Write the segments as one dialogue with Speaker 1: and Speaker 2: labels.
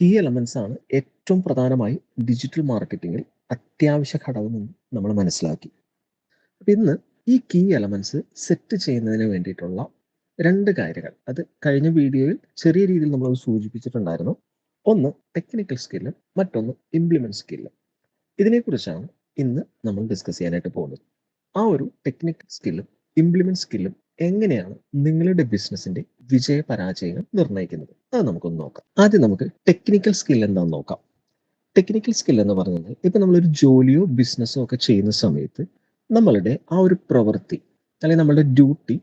Speaker 1: Key elements ആണ് ഏറ്റവും പ്രധാനമായി ഡിജിറ്റൽ മാർക്കറ്റിംഗിൽ അത്യാവശ്യ ഘടകമെന്ന് നമ്മൾ മനസ്സിലാക്കി. അപ്പം ഇന്ന് ഈ കീ എലമെന്റ്സ് സെറ്റ് ചെയ്യുന്നതിന് വേണ്ടിയിട്ടുള്ള 2 കാര്യങ്ങൾ, അത് കഴിഞ്ഞ വീഡിയോയിൽ ചെറിയ രീതിയിൽ നമ്മളത് സൂചിപ്പിച്ചിട്ടുണ്ടായിരുന്നു. ഒന്ന് ടെക്നിക്കൽ സ്കില്ലും മറ്റൊന്ന് ഇംപ്ലിമെന്റ് സ്കില്ലും. ഇതിനെക്കുറിച്ചാണ് ഇന്ന് നമ്മൾ ഡിസ്കസ് ചെയ്യാനായിട്ട് പോകുന്നത്. ആ ഒരു ടെക്നിക്കൽ സ്കില്ലും ഇംപ്ലിമെന്റ് സ്കില്ലും എങ്ങനെയാണ് നിങ്ങളുടെ ബിസിനസിന്റെ വിജയ പരാജയങ്ങൾ നിർണ്ണയിക്കുന്നത്, അത് നമുക്കൊന്ന് നോക്കാം. ആദ്യം നമുക്ക് ടെക്നിക്കൽ സ്കിൽ എന്താണെന്ന് നോക്കാം. ടെക്നിക്കൽ സ്കിൽ എന്ന് പറഞ്ഞാൽ ഇപ്പം നമ്മളൊരു ജോലിയോ ബിസിനസ്സോ ഒക്കെ ചെയ്യുന്ന സമയത്ത് നമ്മളുടെ ആ ഒരു പ്രവൃത്തി അല്ലെങ്കിൽ നമ്മളുടെ ഡ്യൂട്ടി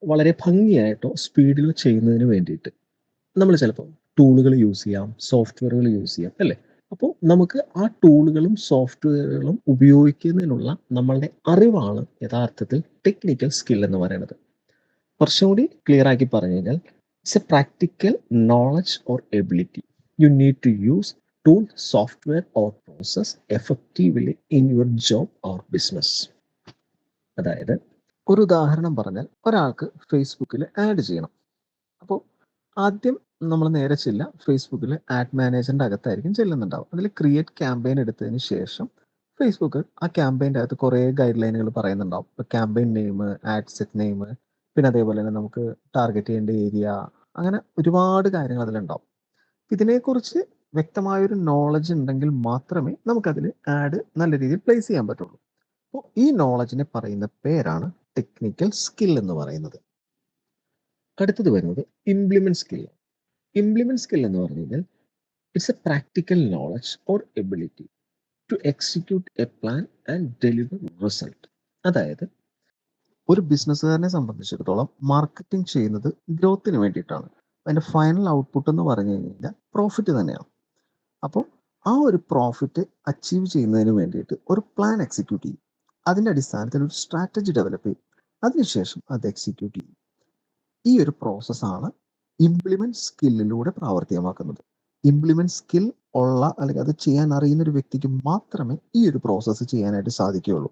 Speaker 1: വളരെ ഭംഗിയായിട്ടോ സ്പീഡിലോ ചെയ്യുന്നതിന് വേണ്ടിയിട്ട് നമ്മൾ ചിലപ്പോൾ ടൂളുകൾ യൂസ് ചെയ്യാം, സോഫ്റ്റ്വെയറുകൾ യൂസ് ചെയ്യാം, അല്ലേ? അപ്പോൾ നമുക്ക് ആ ടൂളുകളും സോഫ്റ്റ്വെയറുകളും ഉപയോഗിക്കുന്നതിനുള്ള നമ്മളുടെ അറിവാണ് യഥാർത്ഥത്തിൽ ടെക്നിക്കൽ സ്കിൽ എന്ന് പറയുന്നത്. കുറച്ചും കൂടി ക്ലിയർ ആക്കി പറഞ്ഞു കഴിഞ്ഞാൽ it's a practical knowledge or ability you need to use tool, software or process effectively in your job or business. അതായത് ഒരു ഉദാഹരണം പറഞ്ഞാൽ ഒരാൾക്ക് ഫേസ്ബുക്കിൽ ആഡ് ചെയ്യണം. അപ്പോൾ ആദ്യം നമ്മൾ നേരെ ഫേസ്ബുക്കിൽ ആഡ് മാനേജറിൻ്റെ അകത്തായിരിക്കും ചെല്ലുന്നുണ്ടാവും. അതിൽ ക്രിയേറ്റ് ക്യാമ്പയിൻ എടുത്തതിന് ശേഷം ഫേസ്ബുക്ക് ആ ക്യാമ്പയിൻ്റെ അകത്ത് കുറേ ഗൈഡ് ലൈനുകൾ പറയുന്നുണ്ടാവും. ഇപ്പോൾ campaign name, add set name, പിന്നെ അതേപോലെ തന്നെ നമുക്ക് ടാർഗറ്റ് ചെയ്യേണ്ട ഏരിയ, അങ്ങനെ ഒരുപാട് കാര്യങ്ങൾ അതിലുണ്ടാവും. ഇതിനെക്കുറിച്ച് വ്യക്തമായൊരു നോളജ് ഉണ്ടെങ്കിൽ മാത്രമേ നമുക്കതിൽ ആഡ് നല്ല രീതിയിൽ പ്ലേസ് ചെയ്യാൻ പറ്റുള്ളൂ. അപ്പോൾ ഈ നോളജിനെ പറയുന്ന പേരാണ് ടെക്നിക്കൽ സ്കിൽ എന്ന് പറയുന്നത്. അടുത്തത് വരുന്നത് ഇംപ്ലിമെന്റ് സ്കിൽ. ഇംപ്ലിമെന്റ് സ്കിൽ എന്ന് പറഞ്ഞു കഴിഞ്ഞാൽ it's a practical knowledge or ability to execute a plan and deliver result. അതായത് ഒരു ബിസിനസ്സുകാരനെ സംബന്ധിച്ചിടത്തോളം മാർക്കറ്റിംഗ് ചെയ്യുന്നത് ഗ്രോത്തിന് വേണ്ടിയിട്ടാണ്. അതിൻ്റെ ഫൈനൽ ഔട്ട്പുട്ട് എന്ന് പറഞ്ഞു കഴിഞ്ഞാൽ പ്രോഫിറ്റ് തന്നെയാണ്. അപ്പോൾ ആ ഒരു പ്രോഫിറ്റ് അച്ചീവ് ചെയ്യുന്നതിന് വേണ്ടിയിട്ട് ഒരു പ്ലാൻ എക്സിക്യൂട്ട് ചെയ്യും. അതിൻ്റെ അടിസ്ഥാനത്തിൽ ഒരു സ്ട്രാറ്റജി ഡെവലപ്പ് ചെയ്യും. അതിനുശേഷം അത് എക്സിക്യൂട്ട് ചെയ്യും. ഈ ഒരു പ്രോസസ്സാണ് ഇംപ്ലിമെന്റ് സ്കില്ലിലൂടെ പ്രാവർത്തികമാക്കുന്നത്. ഇംപ്ലിമെന്റ് സ്കിൽ ഉള്ള അല്ലെങ്കിൽ അത് ചെയ്യാൻ അറിയുന്ന ഒരു വ്യക്തിക്ക് മാത്രമേ ഈ ഒരു പ്രോസസ്സ് ചെയ്യാനായിട്ട് സാധിക്കുകയുള്ളൂ.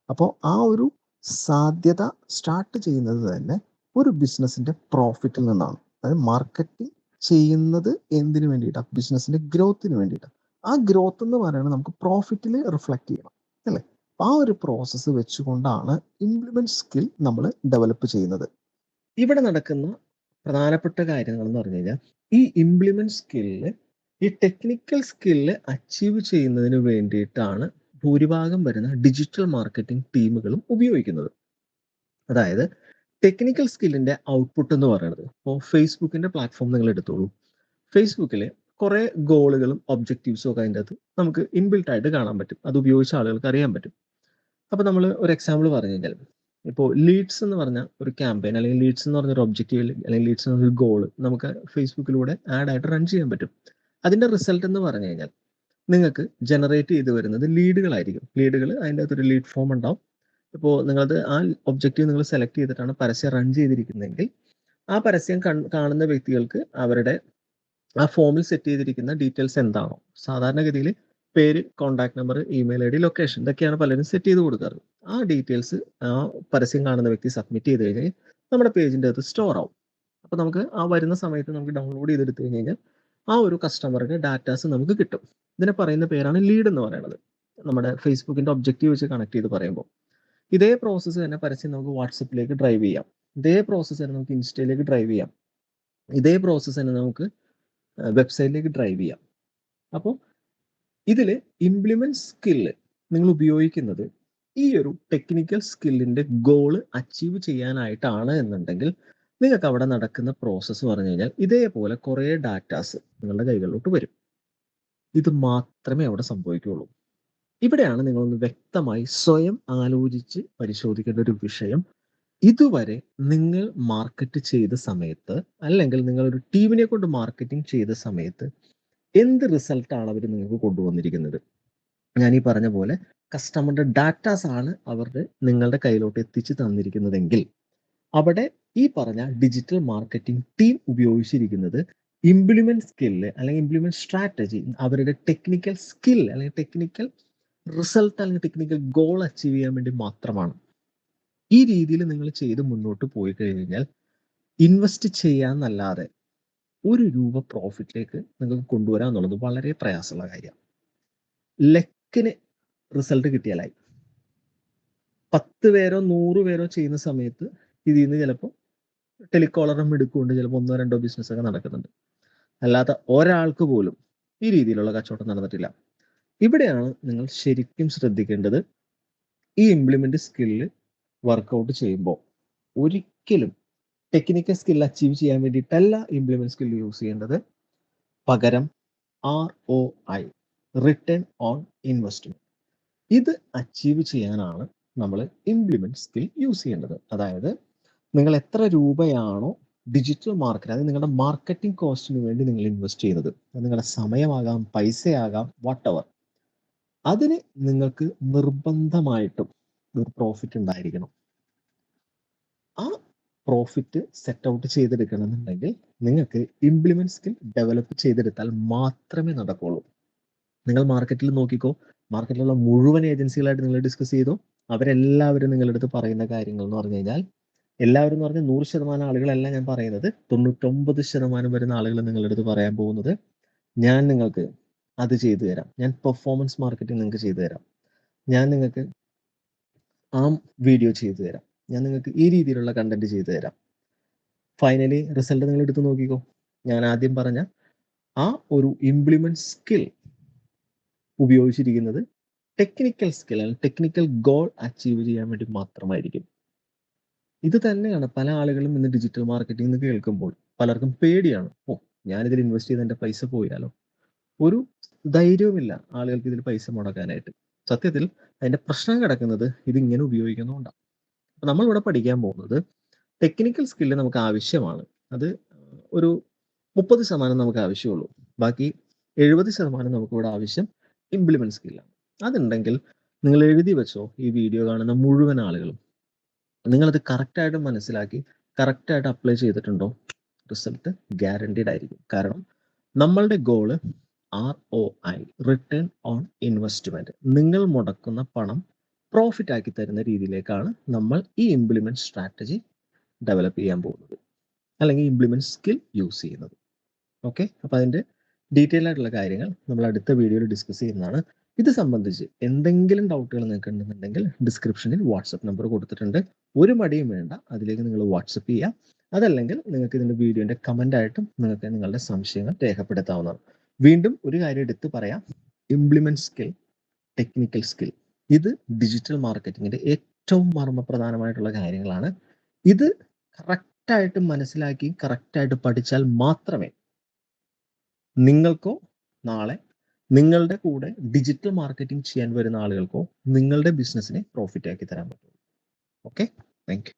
Speaker 1: അപ്പോൾ ആ ഒരു സാധ്യത സ്റ്റാർട്ട് ചെയ്യുന്നത് തന്നെ ഒരു ബിസിനസിന്റെ പ്രോഫിറ്റിൽ നിന്നാണ്. അതായത് മാർക്കറ്റിംഗ് ചെയ്യുന്നത് എന്തിനു വേണ്ടിയിട്ടാണ്? ബിസിനസിന്റെ ഗ്രോത്തിന് വേണ്ടിയിട്ടാണ്. ആ ഗ്രോത്ത് എന്ന് പറയുന്നത് നമുക്ക് പ്രോഫിറ്റിൽ റിഫ്ലക്ട് ചെയ്യണം, അല്ലേ? ആ ഒരു പ്രോസസ്സ് വെച്ചുകൊണ്ടാണ് ഇംപ്ലിമെന്റ് സ്കിൽ നമ്മൾ ഡെവലപ്പ് ചെയ്യുന്നത്. ഇവിടെ നടക്കുന്ന പ്രധാനപ്പെട്ട കാര്യങ്ങൾ എന്ന് പറഞ്ഞു കഴിഞ്ഞാൽ ഈ ഇംപ്ലിമെന്റ് സ്കില്ല് ഈ ടെക്നിക്കൽ സ്കില്ല് അച്ചീവ് ചെയ്യുന്നതിന് വേണ്ടിയിട്ടാണ് ഭൂരിഭാഗം വരുന്ന ഡിജിറ്റൽ മാർക്കറ്റിംഗ് ടീമുകളും ഉപയോഗിക്കുന്നത്. അതായത് ടെക്നിക്കൽ സ്കില്ലിന്റെ ഔട്ട്പുട്ട് എന്ന് പറയുന്നത്, ഇപ്പോൾ ഫേസ്ബുക്കിന്റെ പ്ലാറ്റ്ഫോം നിങ്ങൾ എടുത്തോളൂ. ഫേസ്ബുക്കിൽ കുറേ ഗോളുകളും ഒബ്ജക്റ്റീവ്സും ഒക്കെ അതിൻ്റെ അകത്ത് നമുക്ക് ഇൻബിൽട്ട് ആയിട്ട് കാണാൻ പറ്റും. അത് ഉപയോഗിച്ച ആളുകൾക്ക് അറിയാൻ പറ്റും. അപ്പോൾ നമ്മൾ ഒരു എക്സാമ്പിൾ പറഞ്ഞു കഴിഞ്ഞാൽ, ഇപ്പോൾ ലീഡ്സ് എന്ന് പറഞ്ഞ ഒരു ക്യാമ്പയിൻ അല്ലെങ്കിൽ ലീഡ്സ് എന്ന് പറഞ്ഞൊരു ഒബ്ജക്റ്റീവ് അല്ലെങ്കിൽ ലീഡ്സ് എന്ന് പറഞ്ഞൊരു ഗോൾ നമുക്ക് ഫേസ്ബുക്കിലൂടെ ആഡ് ആയിട്ട് റൺ ചെയ്യാൻ പറ്റും. അതിൻ്റെ റിസൾട്ട് എന്ന് പറഞ്ഞു കഴിഞ്ഞാൽ നിങ്ങൾക്ക് ജനറേറ്റ് ചെയ്ത് വരുന്നത് ലീഡുകളായിരിക്കും. ലീഡുകൾ അതിൻ്റെ അകത്തൊരു ലീഡ് ഫോം ഉണ്ടാവും. ഇപ്പോൾ നിങ്ങളത് ആ ഒബ്ജക്റ്റീവ് നിങ്ങൾ സെലക്ട് ചെയ്തിട്ടാണ് പരസ്യം റൺ ചെയ്തിരിക്കുന്നതെങ്കിൽ ആ പരസ്യം കാണുന്ന വ്യക്തികൾക്ക് അവരുടെ ആ ഫോമിൽ സെറ്റ് ചെയ്തിരിക്കുന്ന ഡീറ്റെയിൽസ് എന്താണോ, സാധാരണഗതിയിൽ പേര്, contact number, email ID, location, ഇതൊക്കെയാണ് പലരും സെറ്റ് ചെയ്ത് കൊടുക്കാറ്. ആ ഡീറ്റെയിൽസ് ആ പരസ്യം കാണുന്ന വ്യക്തി സബ്മിറ്റ് ചെയ്ത് കഴിഞ്ഞാൽ നമ്മുടെ പേജിൻ്റെ അകത്ത് സ്റ്റോർ ആവും. അപ്പോൾ നമുക്ക് ആ വരുന്ന സമയത്ത് നമുക്ക് ഡൗൺലോഡ് ചെയ്തെടുത്തു കഴിഞ്ഞാൽ ആ ഒരു കസ്റ്റമറുടെ ഡാറ്റാസ് നമുക്ക് കിട്ടും. ഇതിനെ പറയുന്ന പേരാണ് ലീഡ് എന്ന് പറയുന്നത്. നമ്മുടെ ഫേസ്ബുക്കിന്റെ ഒബ്ജക്റ്റീവ് വെച്ച് കണക്ട് ചെയ്ത് പറയുമ്പോൾ ഇതേ പ്രോസസ്സ് തന്നെ പരസ്യം നമുക്ക് വാട്സപ്പിലേക്ക് ഡ്രൈവ് ചെയ്യാം. ഇതേ പ്രോസസ്സ് തന്നെ നമുക്ക് ഇൻസ്റ്റയിലേക്ക് ഡ്രൈവ് ചെയ്യാം. ഇതേ പ്രോസസ്സ് തന്നെ നമുക്ക് വെബ്സൈറ്റിലേക്ക് ഡ്രൈവ് ചെയ്യാം. അപ്പോൾ ഇതിൽ ഇംപ്ലിമെന്റ് സ്കില്ല് നിങ്ങൾ ഉപയോഗിക്കുന്നത് ഈ ഒരു ടെക്നിക്കൽ സ്കില്ലിന്റെ ഗോള് അച്ചീവ് ചെയ്യാനായിട്ടാണ് എന്നുണ്ടെങ്കിൽ നിങ്ങൾക്ക് അവിടെ നടക്കുന്ന പ്രോസസ്സ് പറഞ്ഞു കഴിഞ്ഞാൽ ഇതേപോലെ കുറേ ഡാറ്റാസ് നിങ്ങളുടെ കൈകളിലോട്ട് വരും. ഇത് മാത്രമേ അവിടെ സംഭവിക്കുകയുള്ളൂ. ഇവിടെയാണ് നിങ്ങളൊന്ന് വ്യക്തമായി സ്വയം ആലോചിച്ച് പരിശോധിക്കേണ്ട ഒരു വിഷയം. ഇതുവരെ നിങ്ങൾ മാർക്കറ്റ് ചെയ്ത സമയത്ത് അല്ലെങ്കിൽ നിങ്ങളൊരു ടീമിനെ കൊണ്ട് മാർക്കറ്റിംഗ് ചെയ്ത സമയത്ത് എന്ത് റിസൾട്ടാണ് അവർ നിങ്ങൾക്ക് കൊണ്ടുവന്നിരിക്കുന്നത്? ഞാൻ ഈ പറഞ്ഞ പോലെ കസ്റ്റമറുടെ ഡാറ്റാസ് ആണ് അവരുടെ നിങ്ങളുടെ കയ്യിലോട്ട് എത്തിച്ച് തന്നിരിക്കുന്നതെങ്കിൽ അവിടെ ഈ പറഞ്ഞ ഡിജിറ്റൽ മാർക്കറ്റിംഗ് ടീം ഉപയോഗിച്ചിരിക്കുന്നത് ഇംപ്ലിമെന്റ് സ്കില്ല് അല്ലെങ്കിൽ ഇംപ്ലിമെന്റ് സ്ട്രാറ്റജി, അവരുടെ ടെക്നിക്കൽ സ്കിൽ അല്ലെങ്കിൽ ടെക്നിക്കൽ റിസൾട്ട് അല്ലെങ്കിൽ ടെക്നിക്കൽ ഗോൾ അച്ചീവ് ചെയ്യാൻ വേണ്ടി മാത്രമാണ്. ഈ രീതിയിൽ നിങ്ങൾ ചെയ്ത് മുന്നോട്ട് പോയി കഴിഞ്ഞാൽ ഇൻവെസ്റ്റ് ചെയ്യാന്നല്ലാതെ രൂപ പ്രോഫിറ്റിലേക്ക് നിങ്ങൾക്ക് കൊണ്ടുവരിക എന്നുള്ളത് വളരെ പ്രയാസമുള്ള കാര്യമാണ്. ലക്കിന് റിസൾട്ട് കിട്ടിയാലായി. 10 പേരോ 100 പേരോ ചെയ്യുന്ന സമയത്ത് ഇതിൽ നിന്ന് ചിലപ്പോൾ ടെലികോളറും എടുക്കുകൊണ്ട് ചിലപ്പോൾ 1-2 ബിസിനസ്സൊക്കെ നടക്കുന്നുണ്ട്. അല്ലാതെ ഒരാൾക്ക് പോലും ഈ രീതിയിലുള്ള കച്ചവടം നടന്നിട്ടില്ല. ഇവിടെയാണ് നിങ്ങൾ ശരിക്കും ശ്രദ്ധിക്കേണ്ടത്. ഈ ഇംപ്ലിമെന്റ് സ്കില്ല് വർക്കൗട്ട് ചെയ്യുമ്പോൾ ഒരിക്കലും ടെക്നിക്കൽ സ്കിൽ അച്ചീവ് ചെയ്യാൻ വേണ്ടിയിട്ടല്ല ഇംപ്ലിമെന്റ് സ്കിൽ യൂസ് ചെയ്യേണ്ടത്. പകരം ROI, റിട്ടേൺ ഓൺ ഇൻവെസ്റ്റ്മെന്റ്, ഇത് അച്ചീവ് ചെയ്യാനാണ് നമ്മൾ ഇംപ്ലിമെന്റ് സ്കിൽ യൂസ് ചെയ്യേണ്ടത്. അതായത് നിങ്ങൾ എത്ര രൂപയാണോ ഡിജിറ്റൽ മാർക്കറ്റ്, അതായത് നിങ്ങളുടെ മാർക്കറ്റിംഗ് കോസ്റ്റിന് വേണ്ടി നിങ്ങൾ ഇൻവെസ്റ്റ് ചെയ്യുന്നത്, അത് നിങ്ങളുടെ സമയമാകാം, പൈസയാകാം, വാട്ടെവർ, അതിന് നിങ്ങൾക്ക് നിർബന്ധമായിട്ടും ഒരു പ്രോഫിറ്റ് ഉണ്ടായിരിക്കണം. ആ പ്രോഫിറ്റ് സെറ്റ് ഔട്ട് ചെയ്തെടുക്കണമെന്നുണ്ടെങ്കിൽ നിങ്ങൾക്ക് ഇംപ്ലിമെന്റ് സ്കിൽ ഡെവലപ്പ് ചെയ്തെടുത്താൽ മാത്രമേ നടക്കുള്ളൂ. നിങ്ങൾ മാർക്കറ്റിൽ നോക്കിക്കോ, മാർക്കറ്റിലുള്ള മുഴുവൻ ഏജൻസികളായിട്ട് നിങ്ങൾ ഡിസ്കസ് ചെയ്തോ, അവരെല്ലാവരും നിങ്ങളുടെ അടുത്ത് പറയുന്ന കാര്യങ്ങൾ എന്ന് പറഞ്ഞു കഴിഞ്ഞാൽ, എല്ലാവരും എന്ന് പറഞ്ഞാൽ 100% ആളുകളല്ല ഞാൻ പറയുന്നത്, 99% വരുന്ന ആളുകൾ നിങ്ങളുടെ അടുത്ത് പറയാൻ പോകുന്നത്, ഞാൻ നിങ്ങൾക്ക് അത് ചെയ്തു തരാം, ഞാൻ പെർഫോമൻസ് മാർക്കറ്റിംഗ് നിങ്ങൾക്ക് ചെയ്തു തരാം, ഞാൻ നിങ്ങൾക്ക് ആ വീഡിയോ ചെയ്തു തരാം, ഞാൻ നിങ്ങൾക്ക് ഈ രീതിയിലുള്ള കണ്ടന്റ് ചെയ്തു തരാം. ഫൈനലി റിസൾട്ട് നിങ്ങൾ എടുത്ത് നോക്കിക്കോ. ഞാൻ ആദ്യം പറഞ്ഞ ആ ഒരു ഇംപ്ലിമെന്റ് സ്കിൽ ഉപയോഗിച്ചിരിക്കുന്നത് ടെക്നിക്കൽ സ്കിൽ അല്ലെങ്കിൽ ടെക്നിക്കൽ ഗോൾ അച്ചീവ് ചെയ്യാൻ വേണ്ടി മാത്രമായിരിക്കും. ഇത് തന്നെയാണ് പല ആളുകളും ഇന്ന് ഡിജിറ്റൽ മാർക്കറ്റിംഗ് എന്ന് കേൾക്കുമ്പോൾ പലർക്കും പേടിയാണ്. ഞാനിതിൽ ഇൻവെസ്റ്റ് ചെയ്ത് എൻ്റെ പൈസ പോയാലോ? ഒരു ധൈര്യവുമില്ല ആളുകൾക്ക് ഇതിൽ പൈസ മുടക്കാനായിട്ട്. സത്യത്തിൽ അതിന്റെ പ്രശ്നം കിടക്കുന്നത് ഇതിങ്ങനെ ഉപയോഗിക്കുന്നതുകൊണ്ടാണ്. അപ്പൊ നമ്മളിവിടെ പഠിക്കാൻ പോകുന്നത് ടെക്നിക്കൽ സ്കില്ല് നമുക്ക് ആവശ്യമാണ്. അത് ഒരു 30% നമുക്ക് ആവശ്യമുള്ളൂ. ബാക്കി 70% നമുക്കിവിടെ ആവശ്യം ഇംപ്ലിമെന്റ് സ്കില്ലാണ്. അതുണ്ടെങ്കിൽ നിങ്ങൾ എഴുതി വെച്ചോ, ഈ വീഡിയോ കാണുന്ന മുഴുവൻ ആളുകളും നിങ്ങളത് കറക്റ്റായിട്ട് മനസ്സിലാക്കി കറക്റ്റായിട്ട് അപ്ലൈ ചെയ്തിട്ടുണ്ടോ, റിസൾട്ട് ഗ്യാരണ്ടീഡ് ആയിരിക്കും. കാരണം നമ്മളുടെ goal ROI, return on investment, നിങ്ങൾ മുടക്കുന്ന പണം പ്രോഫിറ്റ് ആക്കി തരുന്ന രീതിയിലേക്കാണ് നമ്മൾ ഈ ഇംപ്ലിമെന്റ് സ്ട്രാറ്റജി ഡെവലപ്പ് ചെയ്യാൻ പോകുന്നത്, അല്ലെങ്കിൽ ഇംപ്ലിമെന്റ് സ്കിൽ യൂസ് ചെയ്യുന്നത്. ഓക്കെ, അപ്പോൾ അതിൻ്റെ ഡീറ്റെയിൽ ആയിട്ടുള്ള കാര്യങ്ങൾ നമ്മൾ അടുത്ത വീഡിയോയിൽ ഡിസ്കസ് ചെയ്യുന്നതാണ്. ഇത് സംബന്ധിച്ച് എന്തെങ്കിലും ഡൗട്ടുകൾ നിങ്ങൾക്ക് ഉണ്ടെന്നുണ്ടെങ്കിൽ ഡിസ്ക്രിപ്ഷനിൽ വാട്സപ്പ് നമ്പർ കൊടുത്തിട്ടുണ്ട്. ഒരു മടിയും വേണ്ട, അതിലേക്ക് നിങ്ങൾ വാട്സപ്പ് ചെയ്യുക. അതല്ലെങ്കിൽ നിങ്ങൾക്ക് ഇതിൻ്റെ വീഡിയോൻ്റെ കമൻ്റ് ആയിട്ടും നിങ്ങൾക്ക് നിങ്ങളുടെ സംശയങ്ങൾ രേഖപ്പെടുത്താവുന്നതാണ്. വീണ്ടും ഒരു കാര്യം എടുത്ത് പറയാം, ഇംപ്ലിമെന്റ് സ്കിൽ, ടെക്നിക്കൽ സ്കിൽ, ഇത് ഡിജിറ്റൽ മാർക്കറ്റിങ്ങിൻ്റെ ഏറ്റവും മർമ്മപ്രധാനമായിട്ടുള്ള കാര്യങ്ങളാണ്. ഇത് കറക്റ്റായിട്ട് മനസ്സിലാക്കി കറക്റ്റായിട്ട് പഠിച്ചാൽ മാത്രമേ നിങ്ങൾക്കോ നാളെ നിങ്ങളുടെ കൂടെ ഡിജിറ്റൽ മാർക്കറ്റിംഗ് ചെയ്യാൻ വരുന്ന ആളുകൾക്കോ നിങ്ങളുടെ ബിസിനസ്സിനെ പ്രോഫിറ്റ് ആക്കി തരാൻ പറ്റും. Okay, thank you.